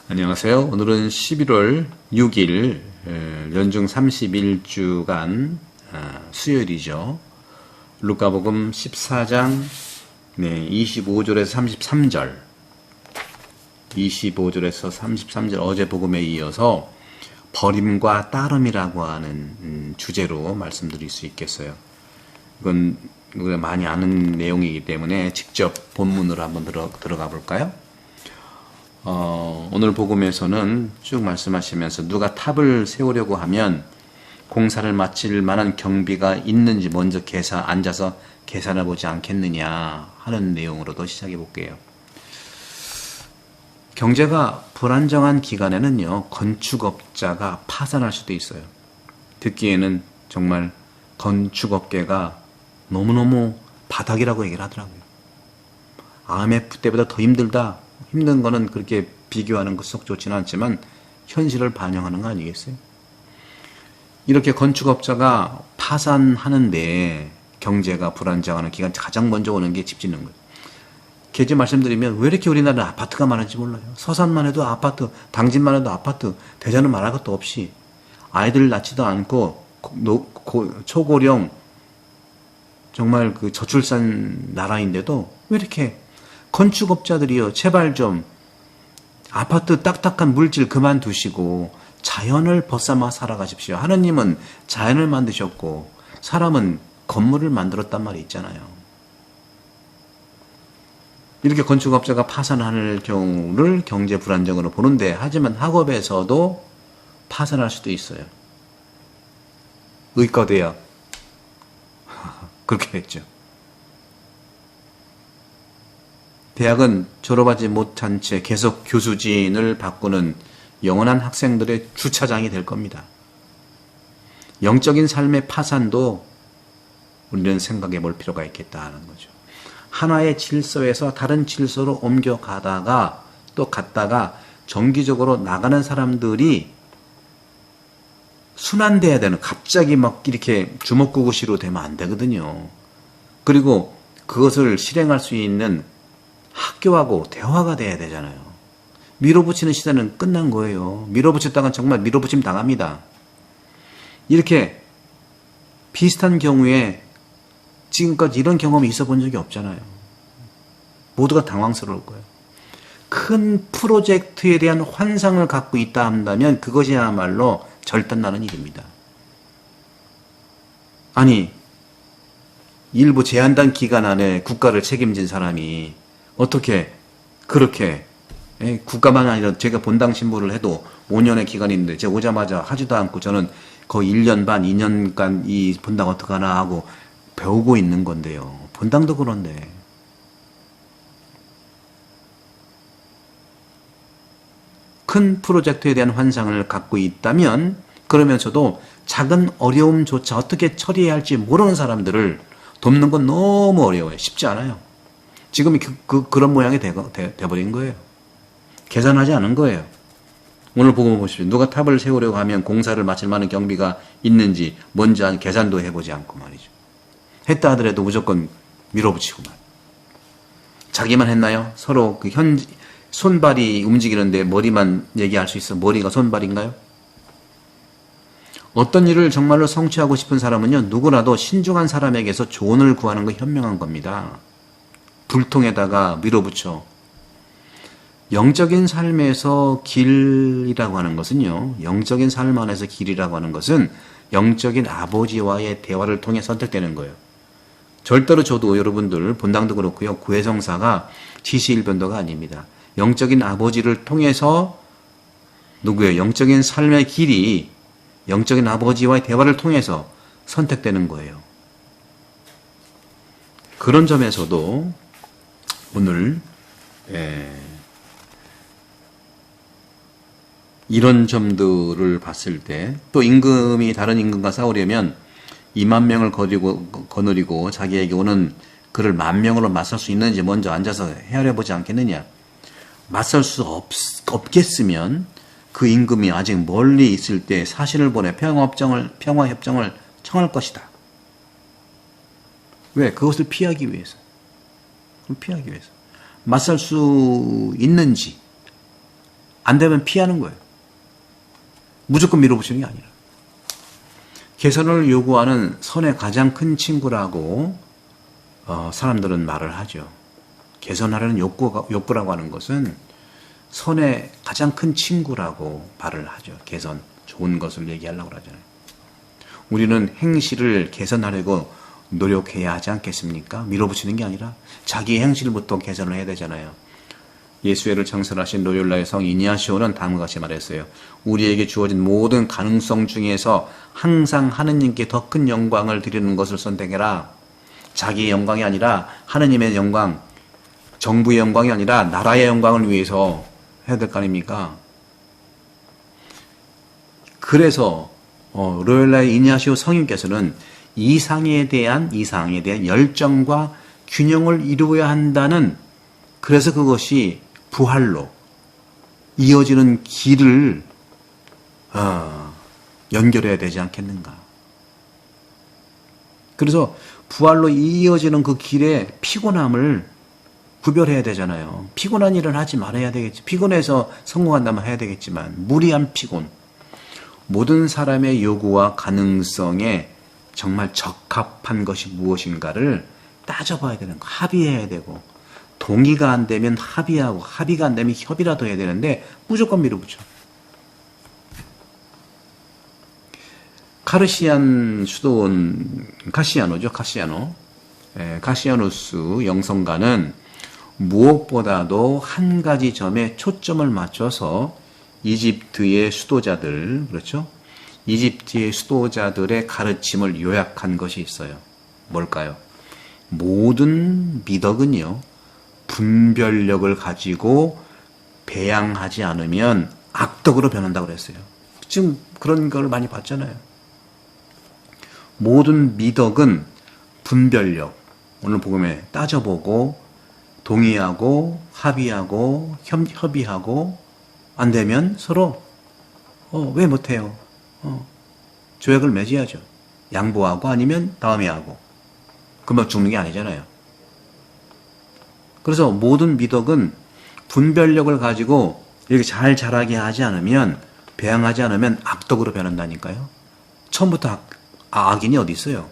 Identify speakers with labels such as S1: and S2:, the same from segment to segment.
S1: 안녕하세요. 오늘은 11월 6일 연중 31주간 수요일이죠. 루카복음 14장 25절에서 33절 25절에서 33절 어제 복음에 이어서 버림과 따름이라고 하는 주제로 말씀드릴 수 있겠어요. 이건 우리가 많이 아는 내용이기 때문에 직접 본문으로 한번 들어가 볼까요? 오늘 복음에서는 쭉 말씀하시면서 누가 탑을 세우려고 하면 공사를 마칠 만한 경비가 있는지 먼저 앉아서 계산해 보지 않겠느냐 하는 내용으로도 시작해 볼게요. 경제가 불안정한 기간에는요, 건축업자가 파산할 수도 있어요. 듣기에는 정말 건축업계가 너무너무 바닥이라고 얘기를 하더라고요. IMF 때보다 더 힘들다. 힘든 거는 그렇게 비교하는 것 썩 좋지는 않지만 현실을 반영하는 거 아니겠어요? 이렇게 건축업자가 파산하는데 경제가 불안정하는 기간 가장 먼저 오는 게 집 짓는 거예요. 계제 말씀드리면 왜 이렇게 우리나라는 아파트가 많은지 몰라요. 서산만 해도 아파트, 당진만 해도 아파트, 대전은 말할 것도 없이 아이들 낳지도 않고 초고령 정말 그 저출산 나라인데도 왜 이렇게 건축업자들이요, 제발 좀 아파트 딱딱한 물질 그만두시고 자연을 벗삼아 살아가십시오. 하느님은 자연을 만드셨고 사람은 건물을 만들었단 말이 있잖아요. 이렇게 건축업자가 파산할 경우를 경제 불안정으로 보는데, 하지만 학업에서도 파산할 수도 있어요. 의과대학 그렇게 했죠. 대학은 졸업하지 못한 채 계속 교수진을 바꾸는 영원한 학생들의 주차장이 될 겁니다. 영적인 삶의 파산도 우리는 생각해 볼 필요가 있겠다는 거죠. 하나의 질서에서 다른 질서로 옮겨가다가 또 갔다가 정기적으로 나가는 사람들이 순환돼야 되는, 갑자기 막 이렇게 주먹구구시로 되면 안 되거든요. 그리고 그것을 실행할 수 있는 학교하고 대화가 돼야 되잖아요. 밀어붙이는 시대는 끝난 거예요. 밀어붙였다간 정말 밀어붙임 당합니다. 이렇게 비슷한 경우에 지금까지 이런 경험이 있어 본 적이 없잖아요. 모두가 당황스러울 거예요. 큰 프로젝트에 대한 환상을 갖고 있다 한다면 그것이야말로 절단나는 일입니다. 아니, 일부 제한된 기간 안에 국가를 책임진 사람이 어떻게 그렇게, 국가만 아니라 제가 본당 신부를 해도 5년의 기간이 있는데 제가 오자마자 하지도 않고 저는 거의 1년 반, 2년간 이 본당 어떡하나 하고 배우고 있는 건데요. 본당도 그런데. 큰 프로젝트에 대한 환상을 갖고 있다면, 그러면서도 작은 어려움조차 어떻게 처리해야 할지 모르는 사람들을 돕는 건 너무 어려워요. 쉽지 않아요. 지금이 그런 모양이 돼버린 거예요. 계산하지 않은 거예요. 오늘 보고 보십시오. 누가 탑을 세우려고 하면 공사를 마칠 만한 경비가 있는지 먼저 계산도 해보지 않고 말이죠. 했다 하더라도 무조건 밀어붙이고만. 자기만 했나요? 서로 손발이 움직이는데 머리만 얘기할 수 있어. 머리가 손발인가요? 어떤 일을 정말로 성취하고 싶은 사람은요, 누구라도 신중한 사람에게서 조언을 구하는 거 현명한 겁니다. 불통에다가 밀어붙여. 영적인 삶에서 길이라고 하는 것은요, 영적인 삶 안에서 길이라고 하는 것은 영적인 아버지와의 대화를 통해 선택되는 거예요. 절대로 저도 여러분들 본당도 그렇고요, 구혜성사가 지시일변도가 아닙니다. 영적인 아버지를 통해서 누구예요? 영적인 삶의 길이 영적인 아버지와의 대화를 통해서 선택되는 거예요. 그런 점에서도 오늘 이런 점들을 봤을 때, 또 임금이 다른 임금과 싸우려면 2만 명을 거느리고 자기에게 오는 그를 10,000명으로 맞설 수 있는지 먼저 앉아서 헤아려보지 않겠느냐. 맞설 수 없겠으면 그 임금이 아직 멀리 있을 때 사신을 보내 평화협정을 청할 것이다. 왜? 그것을 피하기 위해서. 맞설 수 있는지 안 되면 피하는 거예요. 무조건 밀어붙이는 게 아니라. 개선을 요구하는 선의 가장 큰 친구라고 사람들은 말을 하죠. 개선하려는 욕구라고 하는 것은 선의 가장 큰 친구라고 말을 하죠. 개선, 좋은 것을 얘기하려고 하잖아요. 우리는 행실을 개선하려고 노력해야 하지 않겠습니까? 밀어붙이는 게 아니라 자기 행실부터 개선을 해야 되잖아요. 예수회를 창설하신 로욜라의 성 이냐시오는 다음과 같이 말했어요. 우리에게 주어진 모든 가능성 중에서 항상 하느님께 더 큰 영광을 드리는 것을 선택해라. 자기의 영광이 아니라 하느님의 영광, 정부의 영광이 아니라 나라의 영광을 위해서 해야 될 거 아닙니까? 그래서 로욜라의 이냐시오 성인께서는 이상에 대한 열정과 균형을 이루어야 한다는, 그래서 그것이 부활로 이어지는 길을 연결해야 되지 않겠는가. 그래서 부활로 이어지는 그 길의 피곤함을 구별해야 되잖아요. 피곤한 일은 하지 말아야 되겠지. 피곤해서 성공한다면 해야 되겠지만 무리한 피곤, 모든 사람의 요구와 가능성에 정말 적합한 것이 무엇인가를 따져봐야 되는 거, 합의해야 되고, 동의가 안 되면 합의하고, 합의가 안 되면 협의라도 해야 되는데 무조건 밀어붙여. 카르시안 수도원 카시아노죠. 카시아누스 영성가는 무엇보다도 한 가지 점에 초점을 맞춰서 이집트의 수도자들, 그렇죠? 이집트의 수도자들의 가르침을 요약한 것이 있어요. 뭘까요? 모든 미덕은요, 분별력을 가지고 배양하지 않으면 악덕으로 변한다고 그랬어요. 지금 그런 걸 많이 봤잖아요. 모든 미덕은 분별력, 오늘 복음에 따져보고 동의하고 합의하고 협의하고, 안 되면 서로 왜 못해요? 조약을 맺어야죠. 양보하고 아니면 다음에 하고. 그러면 죽는 게 아니잖아요. 그래서 모든 미덕은 분별력을 가지고 이렇게 잘 자라게 하지 않으면, 배양하지 않으면 악덕으로 변한다니까요. 처음부터 악인이 어디 있어요?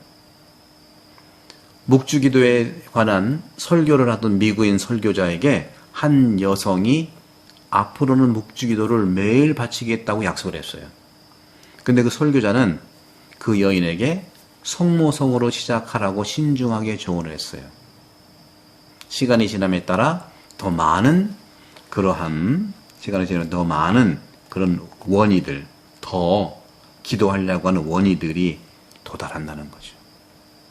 S1: 묵주기도에 관한 설교를 하던 미국인 설교자에게 한 여성이 앞으로는 묵주기도를 매일 바치겠다고 약속을 했어요. 근데 그 설교자는 그 여인에게 성모성으로 시작하라고 신중하게 조언을 했어요. 시간이 지남에 따라 더 많은 그런 원의들, 더 기도하려고 하는 원의들이 도달한다는 거죠.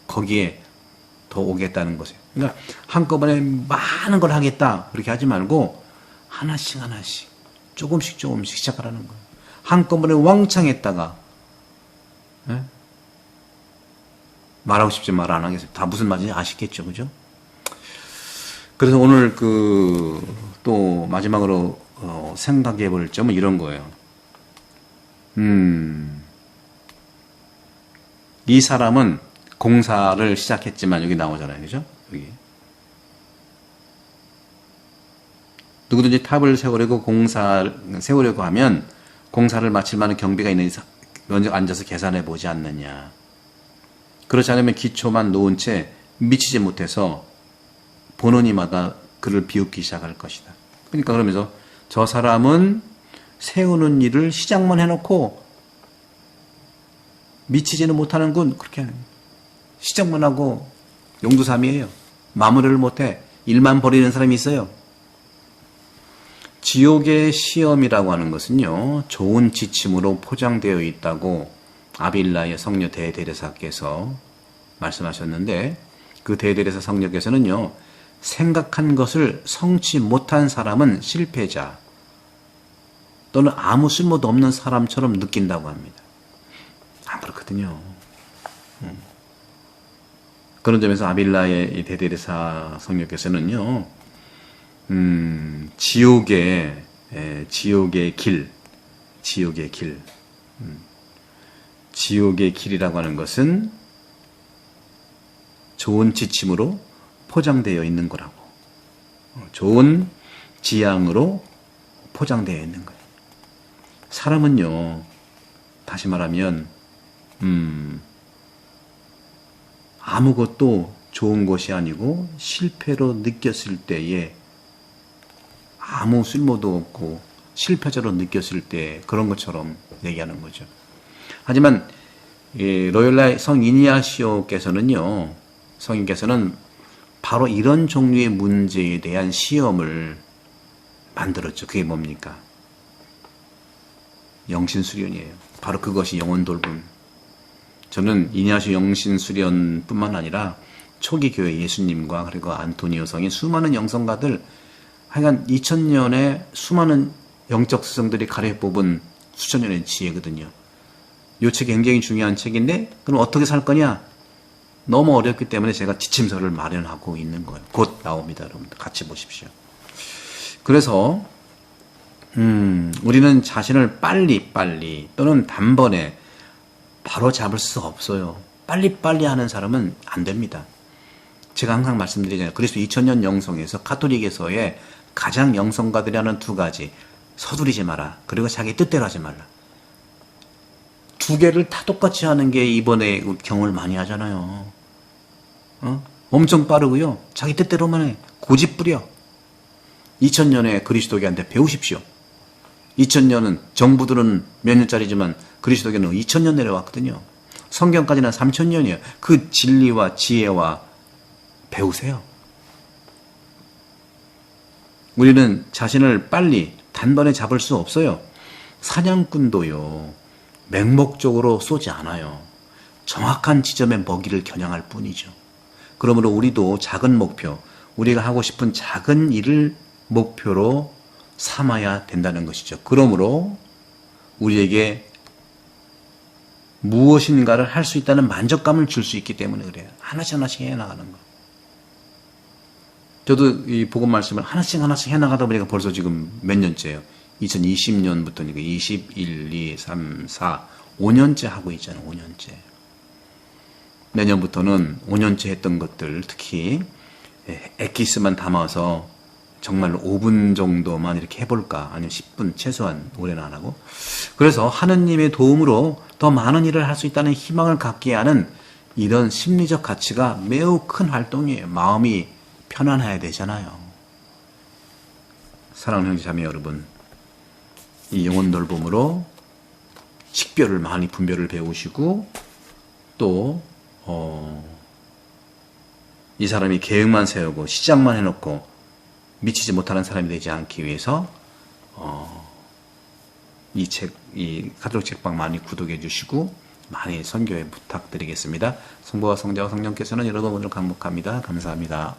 S1: 거기에 더 오겠다는 것이에요. 그러니까 한꺼번에 많은 걸 하겠다 그렇게 하지 말고 하나씩 조금씩 시작하라는 거예요. 한꺼번에 왕창 했다가 말하고 싶지 말 안 하겠어요. 다 무슨 말인지 아시겠죠, 그죠? 그래서 오늘 또 마지막으로 생각해 볼 점은 이런 거예요. 이 사람은 공사를 시작했지만, 여기 나오잖아요, 그죠? 여기 누구든지 탑을 세우려고 하면 공사를 마칠 만한 경비가 있는 이상 먼저 앉아서 계산해 보지 않느냐. 그렇지 않으면 기초만 놓은 채 미치지 못해서 보는 이마다 그를 비웃기 시작할 것이다. 그러니까 그러면서 저 사람은 세우는 일을 시작만 해놓고 미치지는 못하는군, 그렇게 하는 거예요. 시작만 하고 용두삼이에요. 마무리를 못해. 일만 벌이는 사람이 있어요. 지옥의 시험이라고 하는 것은요, 좋은 지침으로 포장되어 있다고 아빌라의 성녀 대데레사께서 말씀하셨는데, 그 대데레사 성녀께서는요, 생각한 것을 성취 못한 사람은 실패자 또는 아무 쓸모도 없는 사람처럼 느낀다고 합니다. 안 그렇거든요. 그런 점에서 아빌라의 대데레사 성녀께서는요, 지옥의 길이라고 하는 것은 좋은 지침으로 포장되어 있는 거라고, 좋은 지향으로 포장되어 있는 거예요. 사람은요, 다시 말하면 아무것도 좋은 것이 아니고 실패로 느꼈을 때에 아무 쓸모도 없고 실패자로 느꼈을 때 그런 것처럼 얘기하는 거죠. 하지만 로열라 성 이니아시오께서는요, 성인께서는 바로 이런 종류의 문제에 대한 시험을 만들었죠. 그게 뭡니까? 영신수련이에요. 바로 그것이 영혼 돌봄. 저는 이니아시오 영신수련뿐만 아니라 초기 교회 예수님과 그리고 안토니오 성인 수많은 영성가들, 하여간 2000년에 수많은 영적 스승들이 가려 뽑은 수천 년의 지혜거든요. 이 책이 굉장히 중요한 책인데, 그럼 어떻게 살 거냐? 너무 어렵기 때문에 제가 지침서를 마련하고 있는 거예요. 곧 나옵니다, 여러분들. 같이 보십시오. 그래서 우리는 자신을 빨리 또는 단번에 바로 잡을 수 없어요. 빨리 하는 사람은 안 됩니다. 제가 항상 말씀드리잖아요. 그리스도 2000년 영성에서 가톨릭에서의 가장 영성가들이 하는 두 가지. 서두르지 마라. 그리고 자기 뜻대로 하지 말라. 두 개를 다 똑같이 하는 게 이번에 경을 많이 하잖아요. 엄청 빠르고요. 자기 뜻대로만 해. 고집 부려. 2000년에 그리스도교한테 배우십시오. 2000년은 정부들은 몇 년짜리지만 그리스도교는 2000년 내려왔거든요. 성경까지는 3000년이에요. 그 진리와 지혜와 배우세요. 우리는 자신을 빨리 단번에 잡을 수 없어요. 사냥꾼도요, 맹목적으로 쏘지 않아요. 정확한 지점에 먹이를 겨냥할 뿐이죠. 그러므로 우리도 작은 목표, 우리가 하고 싶은 작은 일을 목표로 삼아야 된다는 것이죠. 그러므로 우리에게 무엇인가를 할 수 있다는 만족감을 줄 수 있기 때문에 그래요. 하나씩 해나가는 거. 저도 이 복음 말씀을 하나씩 해나가다 보니까 벌써 지금 몇 년째예요. 2020년부터니까 21, 2, 3, 4, 5년째 하고 있잖아요. 5년째. 내년부터는 5년째 했던 것들, 특히 엑기스만 담아서 정말로 5분 정도만 이렇게 해볼까, 아니면 10분 최소한, 오래는 안 하고. 그래서 하느님의 도움으로 더 많은 일을 할 수 있다는 희망을 갖게 하는 이런 심리적 가치가 매우 큰 활동이에요. 마음이 편안해야 되잖아요. 사랑하는 형제자매 여러분, 이 영혼 돌봄으로 식별을 많이 분별을 배우시고, 또 이 사람이 계획만 세우고 시작만 해놓고 미치지 못하는 사람이 되지 않기 위해서 이 가톨릭 책방 많이 구독해 주시고 많이 선교에 부탁드리겠습니다. 성부와 성자와 성령께서는 여러분 오늘 강복합니다. 감사합니다.